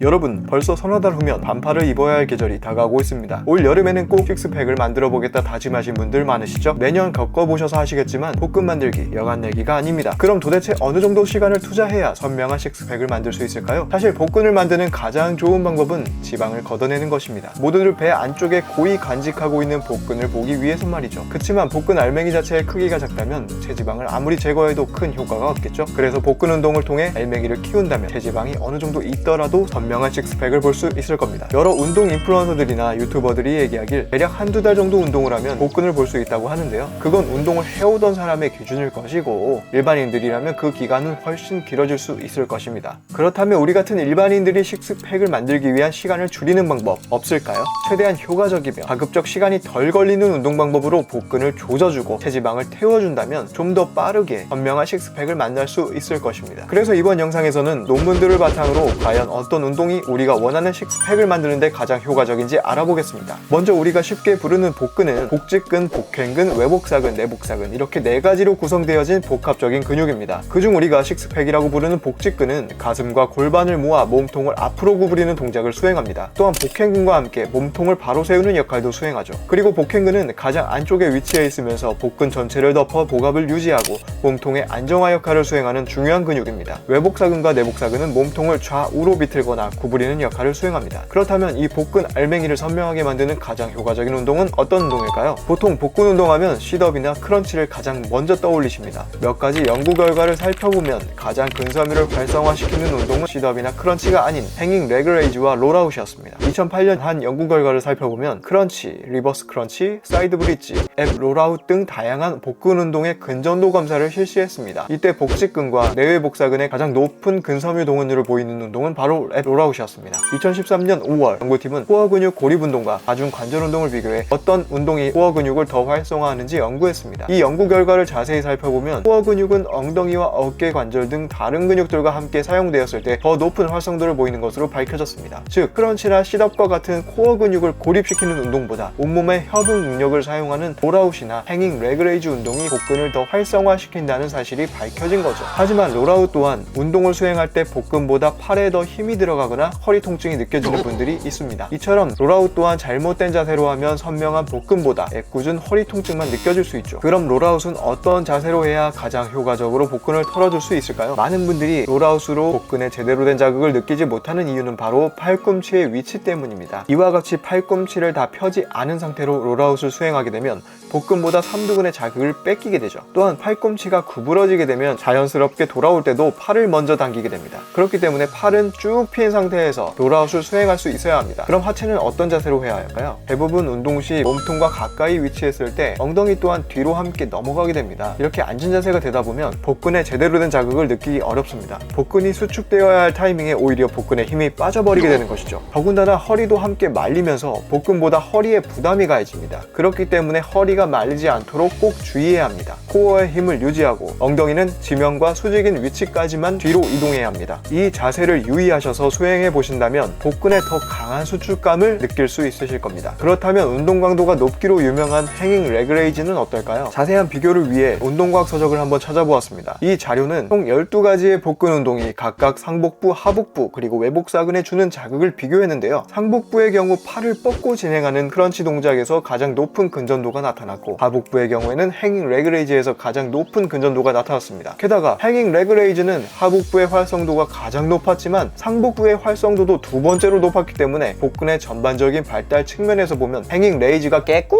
여러분, 벌써 서너 달 후면 반팔을 입어야 할 계절이 다가오고 있습니다. 올 여름에는 꼭 식스팩을 만들어 보겠다 다짐하신 분들 많으시죠? 매년 겪어보셔서 하시겠지만 볶음 만들기 여간 내기가 아닙니다. 그럼 도대체 어느 정도 시간을 투자해야 선명한 식스팩을 만들 수 있을까요? 사실 볶음을 만드는 가장 좋은 방법은 지방을 걷어내는 것입니다. 모두들 배 안쪽에 고이 간직하고 있는 볶음을 보기 위해서 말이죠. 그치만 볶음 알맹이 자체의 크기가 작다면 체지방을 아무리 제거해도 큰 효과가 없겠죠? 그래서 볶음 운동을 통해 알맹이를 키운다면 체지방이 어느 정도 있더라도 선명한 식스팩을 볼 수 있을 겁니다. 여러 운동 인플루언서들이나 유튜버들이 얘기하길 대략 한두 달 정도 운동을 하면 복근을 볼 수 있다고 하는데요. 그건 운동을 해오던 사람의 기준일 것이고 일반인들이라면 그 기간은 훨씬 길어질 수 있을 것입니다. 그렇다면 우리 같은 일반인들이 식스팩을 만들기 위한 시간을 줄이는 방법 없을까요? 최대한 효과적이며 가급적 시간이 덜 걸리는 운동 방법으로 복근을 조져주고 체지방을 태워준다면 좀 더 빠르게 선명한 식스팩을 만날 수 있을 것입니다. 그래서 이번 영상에서는 논문들을 바탕으로 과연 어떤 운동이 우리가 원하는 식스팩을 만드는데 가장 효과적인지 알아보겠습니다. 먼저 우리가 쉽게 부르는 복근은 복직근, 복행근, 외복사근, 내복사근 이렇게 네 가지로 구성되어진 복합적인 근육입니다. 그중 우리가 식스팩이라고 부르는 복직근은 가슴과 골반을 모아 몸통을 앞으로 구부리는 동작을 수행합니다. 또한 복행근과 함께 몸통을 바로 세우는 역할도 수행하죠. 그리고 복행근은 가장 안쪽에 위치해 있으면서 복근 전체를 덮어 복압을 유지하고 몸통의 안정화 역할을 수행하는 중요한 근육입니다. 외복사근과 내복사근은 몸통을 좌우로 비틀거나 구부리는 역할을 수행합니다. 그렇다면 이 복근 알맹이를 선명하게 만드는 가장 효과적인 운동은 어떤 운동일까요? 보통 복근 운동하면 쉿업이나 크런치를 가장 먼저 떠올리십니다. 몇 가지 연구 결과를 살펴보면 가장 근섬유를 활성화시키는 운동은 쉿업이나 크런치가 아닌 행잉 레그레이즈와 롤아웃이었습니다. 2008년 한 연구 결과를 살펴보면 크런치, 리버스 크런치, 사이드 브릿지, 앱 롤아웃 등 다양한 복근 운동의 근전도 검사를 실시했습니다. 이때 복직근과 내외복사근의 가장 높은 근섬유 동원율을 보이는 운동은 바로 앱 롤아웃이었습니다. 2013년 5월 연구팀은 코어 근육 고립 운동과 다중 관절 운동을 비교해 어떤 운동이 코어 근육을 더 활성화하는지 연구했습니다. 이 연구 결과를 자세히 살펴보면 코어 근육은 엉덩이와 어깨 관절 등 다른 근육들과 함께 사용되었을 때 더 높은 활성도를 보이는 것으로 밝혀졌습니다. 즉 크런치나 쉿업과 같은 코어 근육을 고립시키는 운동보다 온몸의 협응 능력을 사용하는 롤아웃이나 행잉 레그레이즈 운동이 복근을 더 활성화시킨다는 사실이 밝혀진 거죠. 하지만 롤아웃 또한 운동을 수행할 때 복근보다 팔에 더 힘이 들어가거나 허리 통증이 느껴지는 분들이 있습니다. 이처럼 롤아웃 또한 잘못된 자세로 하면 선명한 복근보다 애꿎은 허리 통증만 느껴질 수 있죠. 그럼 롤아웃은 어떤 자세로 해야 가장 효과적으로 복근을 털어줄 수 있을까요? 많은 분들이 롤아웃으로 복근에 제대로 된 자극을 느끼지 못하는 이유는 바로 팔꿈치의 위치 때문입니다. 이와 같이 팔꿈치를 다 펴지 않은 상태로 롤아웃을 수행하게 되면 복근보다 삼두근의 자극을 뺏기게 되죠. 또한 팔꿈치가 구부러지게 되면 자연스럽게 돌아올 때도 팔을 먼저 당기게 됩니다. 그렇기 때문에 팔은 쭉 핀 상태에서 롤아웃을 수행할 수 있어야 합니다. 그럼 하체는 어떤 자세로 해야 할까요? 대부분 운동 시 몸통과 가까이 위치했을 때 엉덩이 또한 뒤로 함께 넘어가게 됩니다. 이렇게 앉은 자세가 되다 보면 복근에 제대로 된 자극을 느끼기 어렵습니다. 복근이 수축되어야 할 타이밍에 오히려 복근에 힘이 빠져버리게 되는 것이죠. 더군다나 허리도 함께 말리면서 복근보다 허리에 부담이 가해집니다. 그렇기 때문에 허리가 말리지 않도록 꼭 주의해야 합니다. 코어의 힘을 유지하고 엉덩이는 지면과 수직인 위치까지만 뒤로 이동해야 합니다. 이 자세를 유의하셔서 수행해 보신다면 복근에 더 강한 수축감을 느낄 수 있으실 겁니다. 그렇다면 운동 강도가 높기로 유명한 행잉 레그레이즈는 어떨까요? 자세한 비교를 위해 운동과학 서적을 한번 찾아보았습니다. 이 자료는 총 12가지의 복근 운동이 각각 상복부, 하복부, 그리고 외복사근에 주는 자극을 비교했는데요. 상복부의 경우 팔을 뻗고 진행하는 크런치 동작에서 가장 높은 근전도가 나타났고 하복부의 경우에는 행잉 레그레이즈에서 가장 높은 근전도가 나타났습니다. 게다가 행잉 레그레이즈는 하복부의 활성도가 가장 높았지만 상복부의 활성도도 두 번째로 높았기 때문에 복근의 전반적인 발달 측면에서 보면 행잉 레이즈가 개꿀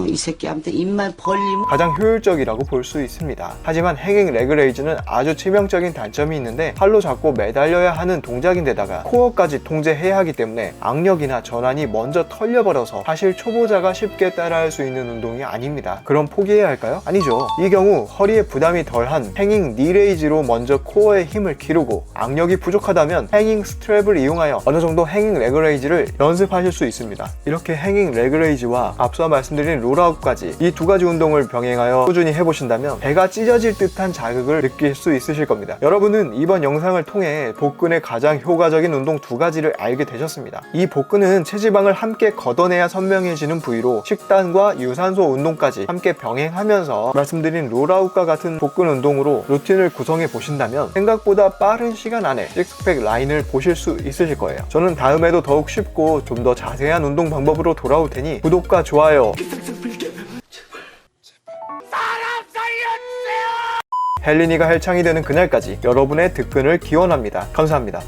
이 새끼한테 입만 벌리면 가장 효율적이라고 볼 수 있습니다. 하지만 행잉 레그레이즈는 아주 치명적인 단점이 있는데 팔로 잡고 매달려야 하는 동작인데다가 코어까지 통제해야 하기 때문에 악력이나 전환이 먼저 털려버려서 사실 초보자가 쉽게 따라할 수 있는 운동이 아닙니다. 그럼 포기해야 할까요? 아니죠. 이 경우 허리에 부담이 덜한 행잉 니레이즈로 먼저 코어의 힘을 기르고 악력이 부족하다면 행잉 스트랩을 이용하여 어느 정도 행잉 레그레이즈를 연습하실 수 있습니다. 이렇게 행잉 레그레이즈와 앞서 말씀드린 롤아웃 롤아웃까지 이 두 가지 운동을 병행하여 꾸준히 해보신다면 배가 찢어질 듯한 자극을 느낄 수 있으실 겁니다. 여러분은 이번 영상을 통해 복근의 가장 효과적인 운동 두 가지를 알게 되셨습니다. 이 복근은 체지방을 함께 걷어내야 선명해지는 부위로 식단과 유산소 운동까지 함께 병행하면서 말씀드린 롤아웃과 같은 복근 운동으로 루틴을 구성해 보신다면 생각보다 빠른 시간 안에 식스팩 라인을 보실 수 있으실 거예요. 저는 다음에도 더욱 쉽고 좀 더 자세한 운동 방법으로 돌아올 테니 구독과 좋아요 헬린이가 헬창이 되는 그날까지 여러분의 득근을 기원합니다. 감사합니다.